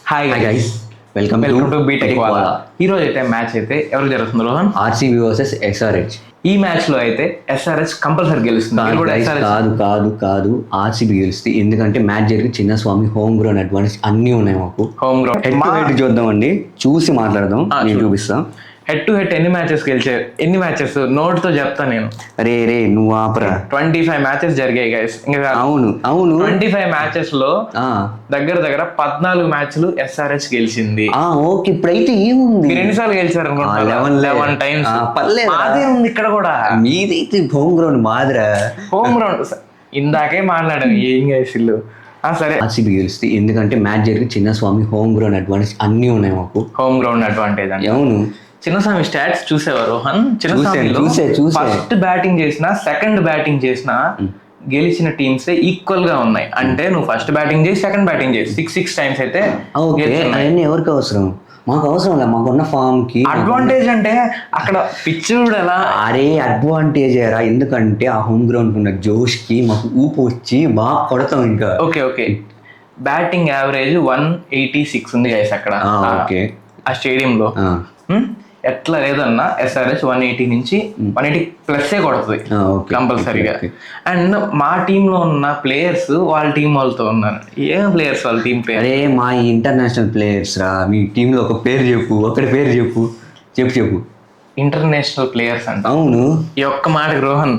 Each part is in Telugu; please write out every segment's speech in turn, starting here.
Hi guys, welcome to BTech wala. ఈ రోజు అయితే మ్యాచ్ అయితే ఎవరికి జరుగుతుంది రోహన్? RCB versus SRH. ఈ మ్యాచ్ లో అయితే ఎస్ఆర్హెచ్ కంపల్సరీ గెలుస్తుంది. కాదు ఆర్సీబీ గెలుస్తుంది. ఎందుకంటే మ్యాచ్ జరిగి చిన్నస్వామి హోమ్ గ్రౌండ్ అడ్వాంటేజ్ అన్ని ఉన్నాయి మాకు. Home ground head to head చూద్దామండి, చూసి మాట్లాడదాం. నేను చూపిస్తా హెడ్ టు హెడ్ ఎన్ని మ్యాచెస్ గెలిచారు, ఎన్ని మ్యాచెస్ నోట్ తో చెప్తా నేను. రే నువ్వు ఆపరా. 25 మ్యాచెస్ జరిగాయి గైస్. అవును 25 మ్యాచెస్ లో దగ్గర 14 మ్యాచ్లు ఎస్ఆర్హెచ్ గెలిచింది. ఓకే, ఇప్పుడైతే ఏముంది, మీరు ఎన్నిసార్లు గెలిచారు అనుకుంటా? 11 టైమ్స్. అదే ఉంది ఇక్కడ కూడా. మీదైతే హోమ్ గ్రౌండ్ మాదిరా. హోమ్ గ్రౌండ్ ఇందాకే మాట్లాడాను. ఏం గైసిల్లు సరే. ఆర్సీబీ గెలుస్తుంది ఎందుకంటే మ్యాచ్ జరిగి చిన్నస్వామి హోమ్ గ్రౌండ్ అడ్వాంటేజ్ అన్ని ఉన్నాయి మాకు. హోమ్ గ్రౌండ్ అడ్వాంటేజ్ అంటే అవును. చిన్నస్వామి స్టాట్స్ చూసేవా రోహన్? ఫస్ట్ బ్యాటింగ్ చేసినా సెకండ్ బ్యాటింగ్ చేసినా గెలిచిన టీమ్స్ ఈక్వల్ గా ఉన్నాయి. అంటే నువ్వు ఫస్ట్ బ్యాటింగ్ చేసి సెకండ్ బ్యాటింగ్ చేసి 6 టైమ్స్ అయితే అవన్నీ ఎవరికి అవసరం? మాకు అవసరం లేదు. మాకున్న ఫామ్ కి అడ్వాంటేజ్ అంటే అక్కడ పిచ్ ఎలా అరే అడ్వాంటేజ్ రా. ఎందుకంటే ఆ హోమ్ గ్రౌండ్ ఉన్న జోష్ కి మాకు ఊపు వచ్చి బాగా కొడతాం. ఇంకా ఓకే బ్యాటింగ్ యావరేజ్ 186 ఉంది గైస్ అక్కడ ఆ స్టేడియంలో. ఎట్లా లేదన్నా ఎస్ఆర్హెచ్ 180 నుంచి 180 ప్లస్సే కొడుతుంది కంపల్సరీగా. అండ్ మా టీంలో ఉన్న ప్లేయర్స్ వాళ్ళ టీం వాళ్ళతో ఉన్నారు. ఏం ప్లేయర్స్ వాళ్ళ టీం ప్లేయర్? అరే మా ఇంటర్నేషనల్ ప్లేయర్స్ రా. మీ టీంలో ఒక పేరు చెప్పు, ఒకటి పేరు చెప్పు. ఇంటర్నేషనల్ ప్లేయర్స్ అంటే అవును. ఈ ఒక్క మాటకి రోహన్,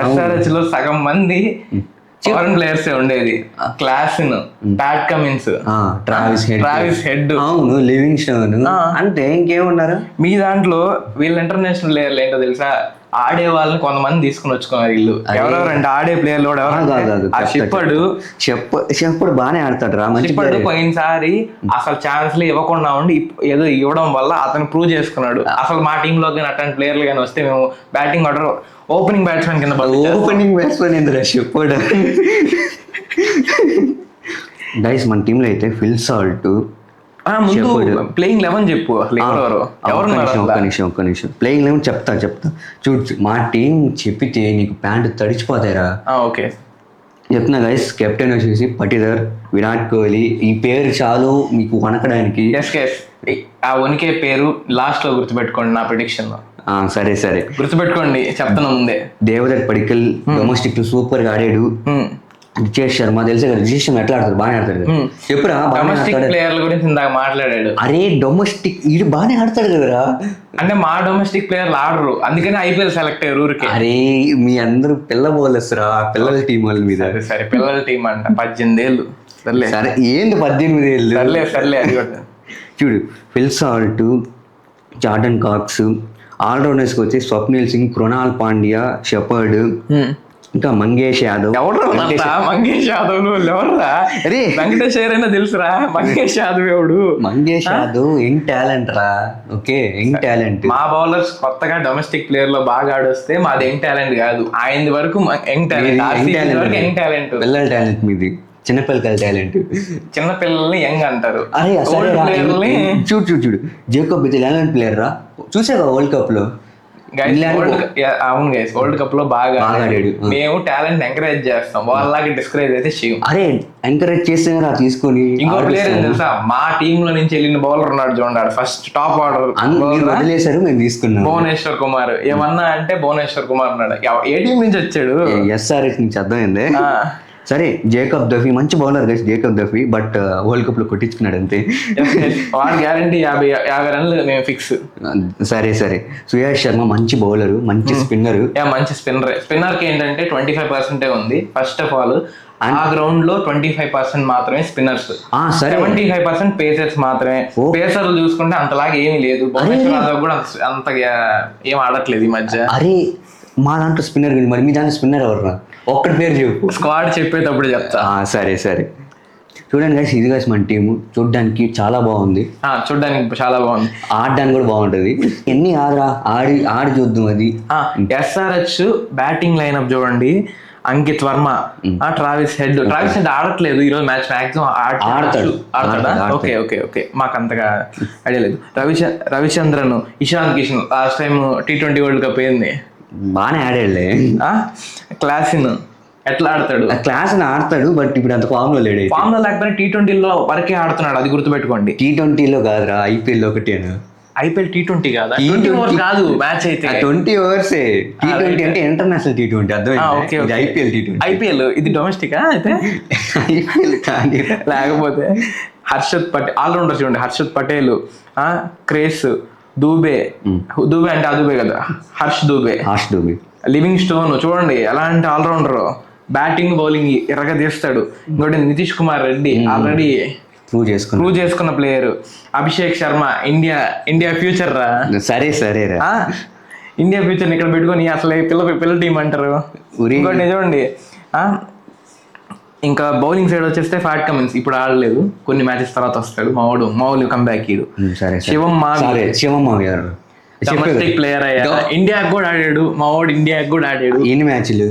ఎస్ఆర్హెచ్ లో సగం మంది ఫారెన్ ప్లేయర్స్ ఉండేది. Klaasen, Pat Cummins, Travis head, అవును లివింగ్స్టోన్, అంటే ఇంకేమున్నారు మీ దాంట్లో. వీళ్ళ ఇంటర్నేషనల్ ప్లేయర్లు ఏంటో తెలుసా? ఆడే వాళ్ళని కొంతమంది తీసుకుని వచ్చుకున్నారు వీళ్ళు. ఎవరెవరంటే ఆడే ప్లేయర్లు కూడా చెప్పడు బాగానే ఆడతాడు రా. చెప్పడు పోయినసారి అసలు ఛాన్స్లు ఇవ్వకుండా ఉండి ఏదో ఇవ్వడం వల్ల అతను ప్రూవ్ చేసుకున్నాడు. అసలు మా టీంలో కానీ అట్లాంటి ప్లేయర్లు కానీ వస్తే మేము బ్యాటింగ్ ఆర్డర్ ఓపెనింగ్ బ్యాట్స్మెన్ కింద ఓపెనింగ్ బ్యాట్స్మెన్ ఎందుకు చెప్పాడు. గైస్ మన టీంలో అయితే ఫిల్ సాల్ట్ ప్లేయింగ్ 11 చెప్పు. ఒక్క నిమిషం ప్లేయింగ్ 11 చెప్తా చూడు. మా టీం చెప్పితే నీకు ప్యాంటు తడిచిపోతాయిరా. ఓకే చెప్తున్నా గైస్. కెప్టెన్ వచ్చేసి పటిదర్, విరాట్ కోహ్లీ. ఈ పేరు చాలు మీకు వణకడానికి. ఆ వణికే పేరు లాస్ట్ లో గుర్తుపెట్టుకోండి నా ప్రిడిక్షన్ లో. సరే గుర్తుపెట్టుకోండి, చెప్తున్నా ముందే. దేవదత్ పడికల్ డొమెస్టిక్ ఆడాడు. రిషేష్ శర్మ తెలుసు కదా. రిషేష్ శర్మ ఎట్లా ఆడతాడు? బాగానే ఆడతాడు కదా. చెప్పురా. డొమెస్టిక్ ప్లేయర్ల గురించి ఇందాక మాట్లాడాడు. అరే డొమెస్టిక్ ఈడు బాగానే ఆడతాడు కదరా. అంటే మా డొమెస్టిక్ ప్లేయర్లు ఆడరు, అందుకని ఐపీఎల్ సెలెక్ట్ అయ్యారు ఊరికి. అరే మీ అందరూ పిల్ల బౌలర్స్ రా, పిల్లల టీం వాళ్ళ మీద. సరే పిల్లల టీం అంట. 18 ఏళ్ళు. సరే ఏంటి 18 ఏళ్ళు? సర్లే అది కూడా చూడు. Phil Salt, Jordan Cox. ఆల్రౌండర్స్కి వచ్చి స్వప్నిల్ సింగ్, కృణాల్ పాండ్యా, షెపర్డ్, ఇంకా మంగేష్ యాదవ్. మంగేష్ యాదవ్ ఎవర్రా? అరే వెంకటేష్ అయినా తెలుసురా. మంగేష్ యాదవ్ ఎవడు? మంగేష్ యాదవ్ యంగ్ టాలెంట్ రా. Okay young talent. మా బౌలర్స్ కొత్తగా డొమెస్టిక్ ప్లేయర్ లో బాగా ఆడొస్తే మాది యంగ్ టాలెంట్ కాదు. ఆయన వరకు యంగ్ టాలెంట్. పిల్లల టాలెంట్ మీది, చిన్నపిల్లల టాలెంట్. చిన్నపిల్లల్ని యంగ్ అంటారు. అరే చూడు జేకబ్ ఇది 11 ప్లేయర్ రా. చూసావా వరల్డ్ కప్ లో? అవును గైస్, వరల్డ్ కప్ లో బాగా ఆడాడు. మేము టాలెంట్ ఎంకరేజ్ చేస్తాం, వాళ్ళకి డిస్కరేజ్ అయితే చేయం. అరే ఎంకరేజ్ చేస్తే తీసుకొని. ఇంకో ప్లేయర్ ఏం తెలుసా? మా టీమ్ లో నుంచి వెళ్ళిన బౌలర్ ఉన్నాడు చూడండి, ఫస్ట్ టాప్ ఆర్డర్ వదిలేశారు, మేము తీసుకున్నాం. భువనేశ్వర్ కుమార్. ఏమన్నా అంటే భువనేశ్వర్ కుమార్ ఉన్నాడు. ఏ టీం నుంచి వచ్చాడు? ఎస్ఆర్హెచ్ నుంచి. అర్థమైంది. సరే జేకబ్ దఫీ మంచి bowler guys. Jacob Duffy but world cup లో కొట్టించుకున్నాడు అంతే. వాడు గ్యారంటీ 50 రన్లు మేము ఫిక్స్. సరే సుయాష్ శర్మ మంచి బౌలర్, మంచి స్పిన్నర్. మంచి స్పిన్నర్ కి ఏంటంటే 25% ఉంది. ఫస్ట్ ఆఫ్ ఆల్ ఆ గ్రౌండ్ లో 25% మాత్రమే స్పిన్నర్స్, 75% పేసర్స్ మాత్రమే. పేసర్లు చూసుకుంటే అంతలాగా ఏమీ లేదు. భువనేశ్వర్ కూడా అంతగా ఏం ఆడట్లేదు ఈ మధ్య. అరే మా దాంట్లో స్పిన్నర్, మరి మీ దాంట్లో స్పిన్నర్ ఎవరు? ఒక్కటి పేరు చెప్పు. స్క్వాడ్ చెప్పేటప్పుడు చెప్తా. సరే చూడండి గైస్, ఇది గైస్ మన టీము. చూడడానికి చాలా బాగుంది. ఆడడానికి కూడా బాగుంటది. ఎన్ని ఆడి చూద్దాం అది. ఎస్ఆర్హెచ్ బ్యాటింగ్ లైనప్ చూడండి. అంకిత్ వర్మ, ట్రావిస్ హెడ్ ఆడట్లేదు ఈ రోజు మ్యాచ్. మాక్సిమం ఆడతాడా? ఓకే మాకు అంతగా ఐడియా లేదు. Ravichandran, Ishant Kishan last time T20 world cup ఏంది బాగానే ఆడాడులే. క్లాసిన్, ఎట్లా ఆడతాడు, క్లాస్ అని ఆడతాడు, బట్ ఇప్పుడు అంత ఫామ్ లో లేడు. ఫామ్ లో లేకపోతే T20లో వరకే ఆడుతున్నాడు, అది గుర్తుపెట్టుకోండి. T20లో కాదురా, IPL ఒకటేనా. IPL T20 కాదా? 20 ఓవర్స్ కాదు మ్యాచ్ అయితే, 20 ఓవర్సే. T20 అంటే ఇంటర్నేషనల్ T20, అర్థమైంది. IPL T20. IPL ఇది డొమెస్టికా అయితే. IPL కానీ లేకపోతే హర్షద్ పటేల్ ఆల్రౌండర్ చూడండి, హర్షద్ పటేల్, క్రేస్, దూబే అంటే అదూబే కదా, హర్ష్ దూబే, లివింగ్ స్టోన్ చూడండి ఎలాంటి ఆల్రౌండర్, బ్యాటింగ్ బౌలింగ్ ఎర్రగా తీస్తాడు. ఇంకోటి నితీష్ కుమార్ రెడ్డి ఆల్రెడీ ప్రూవ్ చేసుకున్న player. Abhishek Sharma India future రా. సరే రా, ఇండియా ఫ్యూచర్ ఇక్కడ పెట్టుకొని అసలు పిల్ల టీం అంటారు. ఇంకోటి చూడండి, ఇంకా బౌలింగ్ సైడ్ వచ్చేస్తే ఫ్యాట్ కమిన్స్ ఇప్పుడు ఆడలేదు, కొన్ని మ్యాచెస్ తర్వాత వస్తాడు మావులు కంబ్యాక్. శివం మావి డొమెస్టిక్ ప్లేయర్ అయ్యా, ఇండియాకి కూడా ఆడాడు మావాడు, ఇండియాకి కూడా ఆడాడు. ఎన్ని మ్యాచ్లు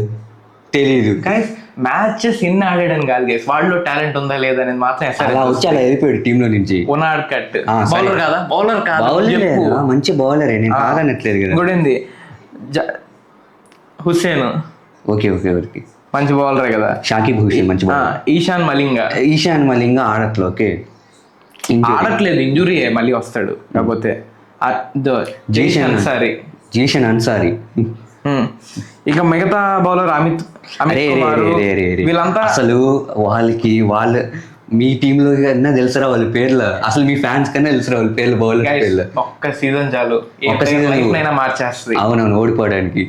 తెలీదు, మ్యాచెస్ ఎన్ని ఆడాడని కాదు గైస్, వాళ్ళలో టాలెంట్ ఉందా లేదా అనేది మాత్రం వచ్చి అలా వెళ్ళిపోయాడు టీమ్ లో నుంచి. ఉనాడ్ కట్ బౌలర్ కాదు మంచి బౌలర్, నేను కాదనట్లేదు కదా. ఇంకోటి హుస్సేన్, ఓకే మంచి బౌలరే కదా. షాకిబ్ హుసేన్ మంచి బౌలర్. ఈశాన్ మలింగ ఆడట్లేదు, ఓకే ఆడట్లేదు, ఇంజురీ మళ్ళీ వస్తాడు. కాకపోతే జీషన్ అన్సారీ. ఇక మిగతా బౌలర్ అమిత్ కుమార్, వీళ్ళంతా అసలు వాళ్ళ మీ టీమ్ లో కన్నా తెలుసరా వాళ్ళ పేర్లు, అసలు మీ ఫ్యాన్స్ కన్నా తెలుసరా వాళ్ళ పేర్లు, బౌలర్ పేర్లు. ఒక్క సీజన్ చాలు, మార్చేస్తుంది. అవునవును, ఓడిపోవడానికి.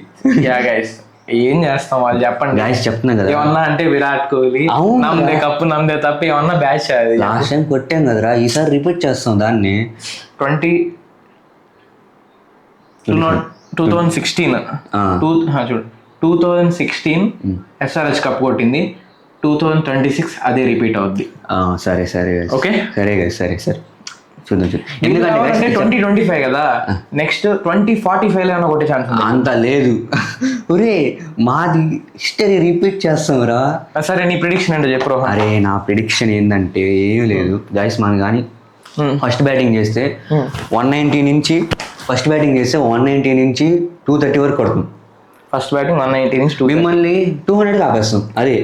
ఏం చేస్తాం వాళ్ళు చెప్పండి. చెప్తున్నా కదా, ఏమన్నా అంటే విరాట్ కోహ్లీ నమ్దే తప్ప ఏమన్నా బ్యాచ్ అది. లాస్ట్ టైం కొట్టాం కదరా, ఈసారి రిపీట్ చేస్తాం దాన్ని. 2016 చూడు, 2016 SRH కప్ కొట్టింది, 2026 అదే రిపీట్ అవుద్ది. సరే ఓకే సరే చూద్దాం. ఎందుకంటే 2025 కదా, నెక్స్ట్ 2045 లో కొట్టే ఛాన్స్ ఉంది. అంత లేదు ఒరే, మాది హిస్టరీ రిపీట్ చేస్తాం రా. సరే నీ ప్రిడిక్షన్ ఏంటో చెప్పు. అరే నా ప్రిడిక్షన్ ఏంటంటే ఏం లేదు గైస్, మనం కానీ ఫస్ట్ బ్యాటింగ్ చేస్తే 190 నుంచి 230 వరకు కొడుతుంది. ఫస్ట్ బ్యాటింగ్ 190 నుంచి 2 మిమ్మల్ని 200 ఆపేస్తాం. అదే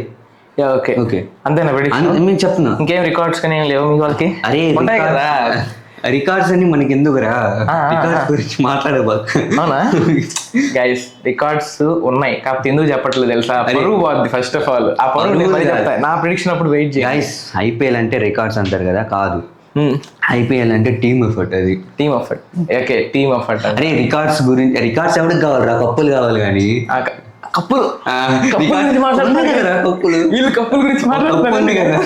ఓకే అంతేనా ప్రిడిక్షన్? మేము చెప్తున్నా, ఇంకేం రికార్డ్స్ కానీ ఏం లేవు మీ వాళ్ళకి? అరే కదా, రికార్డ్స్ అన్ని మనకి ఎందుకురా, రికార్డ్స్ గురించి మాట్లాడబా. అవునా గైస్, రికార్డ్స్ ఉన్నాయి, కాకపోతే ఎందుకు చెప్పట్లేదు తెలుసా? పరువు పోద్ది ఫస్ట్ ఆఫ్ ఆల్. ఆ పరువు నా ప్రిడిక్షన్ అప్పుడు వెయిట్ చేయి. గైస్ IPL అంటే రికార్డ్స్ అంటారు కదా, కాదు. IPL అంటే టీమ్ ఎఫర్ట్. అది team effort. Okay team effort. అరే రికార్డ్స్ ఎవరికి కావాలరా? కప్పులు కావాలి. కానీ కప్పులు వీళ్ళు కప్పుల గురించి మాట్లాడుతున్నారు కదా.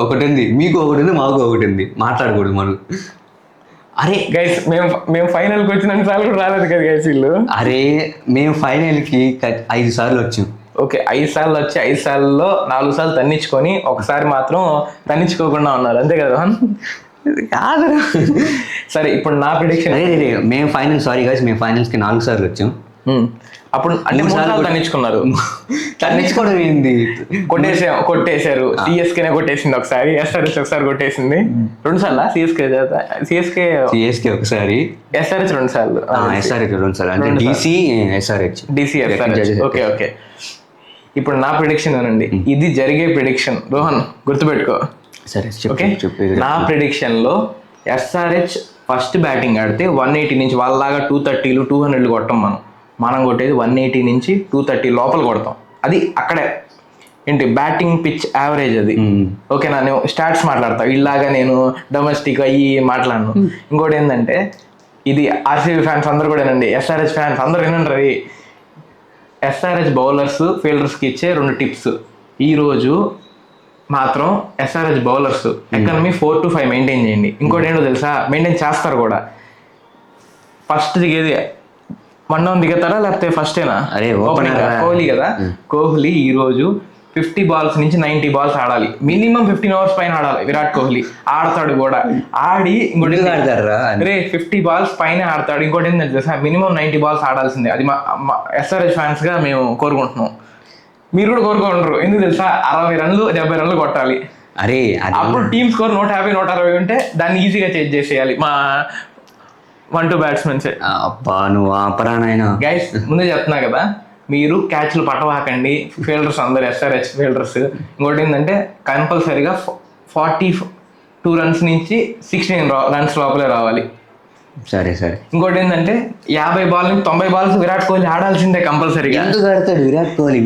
ఒకటి ఉంది, మీకు ఒకటి ఉంది, మాకు ఒకటి ఉంది, మాట్లాడకూడదు మనం. అరే గైస్, మేము ఫైనల్ కి వచ్చిన సార్లు కూడా రాలేదు కదా గైస్ వీళ్ళు. అరే మేము ఫైనల్ కి 5 సార్లు వచ్చాం. ఓకే 5 సార్లు వచ్చి 5 సార్లలో 4 సార్లు తన్నించుకొని ఒకసారి మాత్రం తన్నించుకోకుండా ఉన్నారు, అంతే కదా? కాదు సరే, ఇప్పుడు నా ప్రిడిక్షన్. మేము ఫైనల్స్ మేము ఫైనల్స్ కి 4 సార్లు వచ్చాం. అప్పుడు అంటే 3 సార్లు తన్నించుకోవడం ఏంది? కొట్టేశారు. సిఎస్కేనే కొట్టేసింది ఒకసారి, SRH ఒకసారి కొట్టేసింది. 2 సార్లు సిఎస్కే ఒకసారి, SRH 2 సార్లు, SRH 2 సార్లు, అంటే SRH. ఓకే ఇప్పుడు నా ప్రిడిక్షన్ అనండి, ఇది జరిగే ప్రిడిక్షన్. రోహన్ గుర్తుపెట్టుకో. సరే ఓకే, నా ప్రిడిక్షన్ లో SRH ఫస్ట్ బ్యాటింగ్ ఆడితే 180 నుంచి, వాళ్ళలాగా 230 200 కొట్టం. మనం కొట్టేది 180 నుంచి 230 లోపల కొడతాం. అది అక్కడే ఏంటి బ్యాటింగ్ పిచ్ యావరేజ్ అది. ఓకేనా, నేను స్టాట్స్ మాట్లాడతా, ఇలాగా నేను డొమెస్టిక్ అయ్యి మాట్లాడను. ఇంకోటి ఏంటంటే, ఇది RCB ఫ్యాన్స్ అందరు కూడా వినండి, SRH ఫ్యాన్స్ అందరు వినండి. అది SRH బౌలర్స్ ఫీల్డర్స్కి ఇచ్చే 2 టిప్స్. ఈరోజు మాత్రం SRH bowlers economy 4 to 5 maintain చేయండి. ఇంకోటి ఏంటో తెలుసా, మెయింటైన్ చేస్తారు కూడా. ఫస్ట్ దిగేది 1 down దిగుతారా లేకపోతే ఫస్టేనా? కోహ్లీ కదా, కోహ్లీ ఈరోజు 50 balls నుంచి 90 balls ఆడాలి. మినిమం 15 hours పైన ఆడాలి. విరాట్ కోహ్లీ ఆడతాడు కూడా, ఆడి ఇంకోటి 50 balls పైన ఆడతాడు. ఇంకోటి ఏంటంటే తెలుసా, మినిమం 90 balls ఆడాల్సిందే. అది మా SRH ఫ్యాన్స్ గా మేము కోరుకుంటున్నాం. మీరు కూడా కోరుకుంటారు. ఎందుకు తెలుసా, 60 runs 70 runs కొట్టాలి. అరే అప్పుడు టీమ్ స్కోర్ 150 160 ఉంటే దాన్ని ఈజీగా చేంజ్ చేసేయాలి మా 1-2 బ్యాట్స్మెన్స్. అబ్బా నువ్వు ఆపరానైనా. గైస్ ముందే చెప్తున్నా కదా, మీరు క్యాచ్లు పట్టవాకండి ఫీల్డర్స్ అందరు ఎస్ఆర్హెచ్ ఫీల్డర్స్. ఇంకోటి ఏంటంటే కంపల్సరీగా 42 రన్స్ నుంచి 16 రన్స్ లోపలే రావాలి. సరే సరే. ఇంకోటి ఏంటంటే 50 బాల్ నుంచి 90 బాల్స్ విరాట్ కోహ్లీ ఆడాల్సిందే కంపల్సరీగా. ఎందుకు ఆడతాడు Virat Kohli?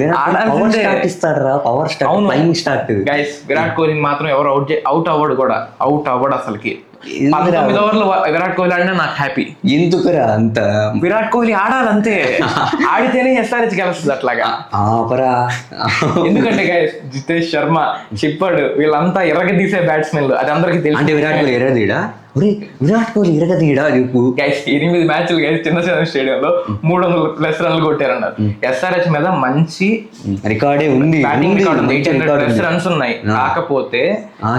Power start guys. Virat Kohli మాత్రం ఎవరు అవుట్ అవ్వడు అసలుకి. 19 ఓవర్లు విరాట్ కోహ్లీ ఆడినా నాకు హ్యాపీ. ఎందుకురా అంత? విరాట్ కోహ్లీ ఆడాలంతే, ఆడితేనే ఎస్ఆర్హెచ్ గెలుస్తుంది అట్లాగా. ఎందుకంటే గైస్ జితేష్ శర్మ, షెపర్డ్ వీళ్ళంతా ఎర్రగదీసే బ్యాట్స్మెన్లు, అది అందరికి తెలుసు. అంటే విరాట్ కోహ్లీ ఎర్రదీడా? విరాట్ కోహ్లీ ఎరగదీయడా చెప్పు. గైస్ 8 మ్యాచ్లు గైస్ చిన్న స్టేడియంలో 300+ రన్లు కొట్టారన్నారు. ఎస్ఆర్హెచ్ మీద మంచి రికార్డే ఉంది, బ్యాటింగ్ రికార్డ్ ఉంది, 800+ రన్స్ ఉన్నాయి. కాకపోతే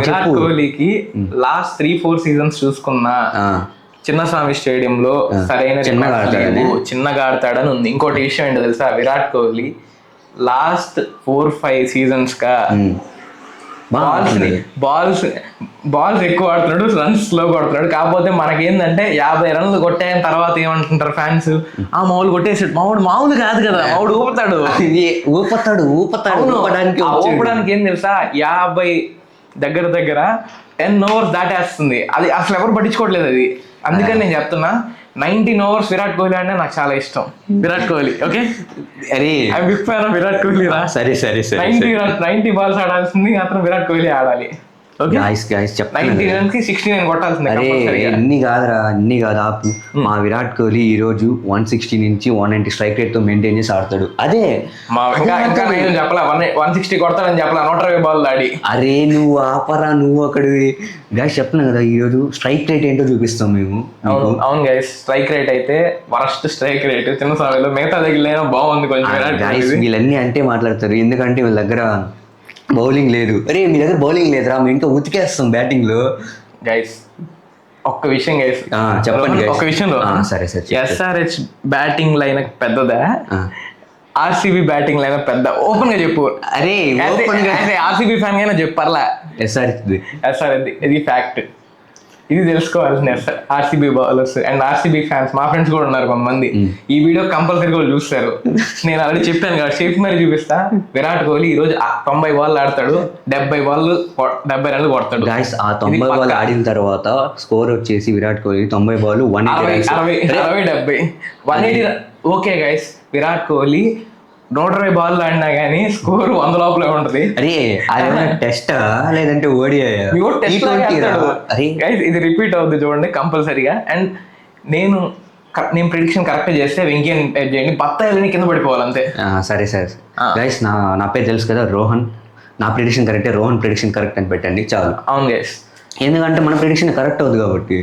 విరాట్ కోహ్లీకి లాస్ట్ 3-4 సీజన్స్ చూసుకున్నా చిన్నస్వామి స్టేడియంలో సరైన చిన్నగా ఆడతాడని ఉంది. ఇంకోటి విషయం ఏంటో తెలుసా, విరాట్ కోహ్లీ లాస్ట్ 4-5 సీజన్స్ గా బాల్స్ ఎక్కువ ఆడుతున్నాడు, రన్స్ స్లో కొడుతున్నాడు. కాకపోతే మనకేందంటే 50 రన్లు కొట్టాయని తర్వాత ఏమంటుంటారు ఫ్యాన్స్, ఆ మామూలు కొట్టేసాడు. మామూలు కాదు కదా, మామూలు ఊపడానికి ఏం తెలుసా, 50 దగ్గర 10 overs దాటేస్తుంది. అది అసలు ఎవరు పట్టించుకోవట్లేదు అది. అందుకని నేను చెప్తున్నా 19 overs విరాట్ కోహ్లీ అంటే నాకు చాలా ఇష్టం. విరాట్ కోహ్లీ ఓకే, అరే I big fan of Virat Kohli రా. సరే 90 బాల్స్ ఆడాల్సింది మాత్రం విరాట్ కోహ్లీ ఆడాలి. అరే ఇన్ని కాదు ఆపు. మా విరాట్ కోహ్లీ ఈ రోజు 160 నుంచి 190 స్ట్రైక్ రేట్ తో మెయింటైన్ చేసి ఆడతాడు. అదే చెప్పలా 160 కొడతాడని చెప్పలా, 120 బాల్ ఆడి. అరే నువ్వు ఆపరా, నువ్వు అక్కడ గైస్ చెప్తున్నా కదా, ఈ రోజు స్ట్రైక్ రేట్ ఏంటో చూపిస్తాం మేము. అవును గైస్, స్ట్రైక్ రేట్ అయితే వరస్ట్ స్ట్రైక్ రేట్ చిన్న సమయంలో, మిగతా దగ్గర బాగుంది కొంచెం. వీళ్ళన్నీ అంటే మాట్లాడతారు, ఎందుకంటే వీళ్ళ దగ్గర బౌలింగ్ లేదు. అరే మీ దగ్గర బౌలింగ్ లేదురా, మేము ఇంకా ఉతికేస్తాం బ్యాటింగ్ లో. గైస్ ఒక్క విషయం గైస్ చెప్పండి. ఒక విషయంలో సరే ఎస్ఆర్హెచ్ బ్యాటింగ్ లైన్ పెద్దదా, ఆర్సీబీ బ్యాటింగ్ లైన్ పెద్ద? ఓపెన్ గా చెప్పు. అరే ఆర్సీబీ ఫ్యాన్ గానే చెప్పు, పర్లా. ఎస్ఆర్హెచ్ ఇది ఫ్యాక్ట్, ఇది తెలుసుకోవాల్సింది. RCB bowlers and RCB fans, మా ఫ్రెండ్స్ కూడా ఉన్నారు కొంతమంది, ఈ వీడియో కంపల్సరీగా చూస్తారు. నేను ఆల్రెడీ చెప్పాను కదా, షేప్ మరి చూపిస్తా. విరాట్ కోహ్లీ ఈ రోజు 90 బాల్ ఆడతాడు, 70 రన్లు కొడతాడు. గైస్ ఆ 90 బాల్ ఆడిన తర్వాత స్కోర్ వచ్చేసి Virat Kohli 90 ball 180. Okay guys, Virat Kohli 120 ball ఆడినా గానీ స్కోర్ 100 లోపలే ఉంటది. అరే టెస్టా లేదంటే ఇది రిపీట్ అవుతుంది చూడండి కంపల్సరీగా. అండ్ నేను ప్రిడిక్షన్ కరెక్ట్ చేస్తే వెంకయ్య చేయండి, బత్తాయిలని కింద పడిపోవాలి అంతే. సరే గైస్, నా పేరు తెలుసు కదా, రోహన్. నా ప్రిడిక్షన్ కరెక్టే, రోహన్ ప్రిడిక్షన్ కరెక్ట్ అని పెట్టండి చాలు. అవును గైస్, ఎందుకంటే మన ప్రిడిక్షన్ కరెక్ట్ అవుతుంది కాబట్టి.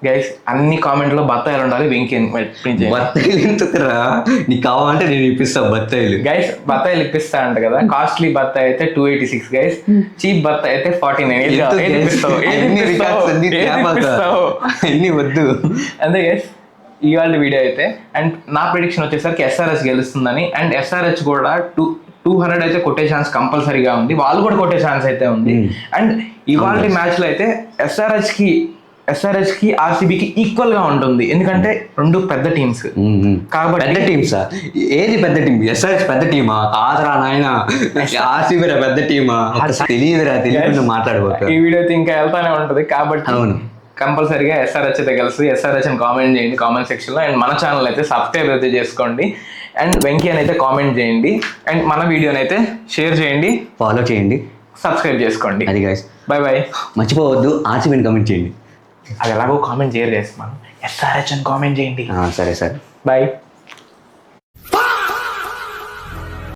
గైస్ అన్ని కామెంట్లో బత్తాయిలు ఉండాలి, బత్తాయిలు ఎందుకురా, నీకు కావాలంటే నేను ఇప్పిస్తాను బత్తాయిలు. గైస్ బత్తాయిలు ఇప్పిస్తా అంట కదా, కాస్ట్లీ బత్తాయి అయితే 286 గైస్, చీప్ బత్తాయి అయితే 49. అన్ని వద్దు అంతే గైస్ ఇవాళ వీడియో అయితే. అండ్ నా ప్రిడిక్షన్ వచ్చేసరికి ఎస్ఆర్హెచ్ గెలుస్తుందని. అండ్ ఎస్ఆర్హెచ్ కూడా 200 అయితే కొట్టే ఛాన్స్ కంపల్సరీగా ఉంది, వాళ్ళు కూడా కొట్టే ఛాన్స్ అయితే ఉంది. అండ్ ఇవాళ మ్యాచ్ లో అయితే ఎస్ఆర్హెచ్ కి ఆర్సీబీకి ఈక్వల్ గా ఉంటుంది, ఎందుకంటే రెండు పెద్ద టీమ్స్ కాబట్టి. పెద్ద టీమ్స్ ఏది పెద్ద టీం? ఎస్ఆర్హెచ్ పెద్ద టీమా? కాదురా నాయన, ఆర్సీబీ పెద్ద టీమా? తెలియదు మాట్లాడబోతు. ఈ వీడియో అయితే ఇంకా వెళ్తానే ఉంటది కాబట్టి అవును, కంపల్సరీగా ఎస్ఆర్హెచ్ అయితే కలిసి ఎస్ఆర్హెచ్ అని కామెంట్ చేయండి కామెంట్ సెక్షన్ లో. అండ్ మన ఛానల్ అయితే సబ్స్క్రైబ్ అయితే చేసుకోండి. అండ్ వెంకయ్యని అయితే కామెంట్ చేయండి. అండ్ మన వీడియోని అయితే షేర్ చేయండి, ఫాలో చేయండి, సబ్స్క్రైబ్ చేసుకోండి. అది గైస్, బై. మర్చిపోవద్దు ఆర్సీబీని కామెంట్ చేయండి. అది ఎలాగో కామెంట్ చేయరు చేస్తున్నాను, ఎస్ఆర్హెచ్ అని కామెంట్ చేయండి. సరే బాయ్.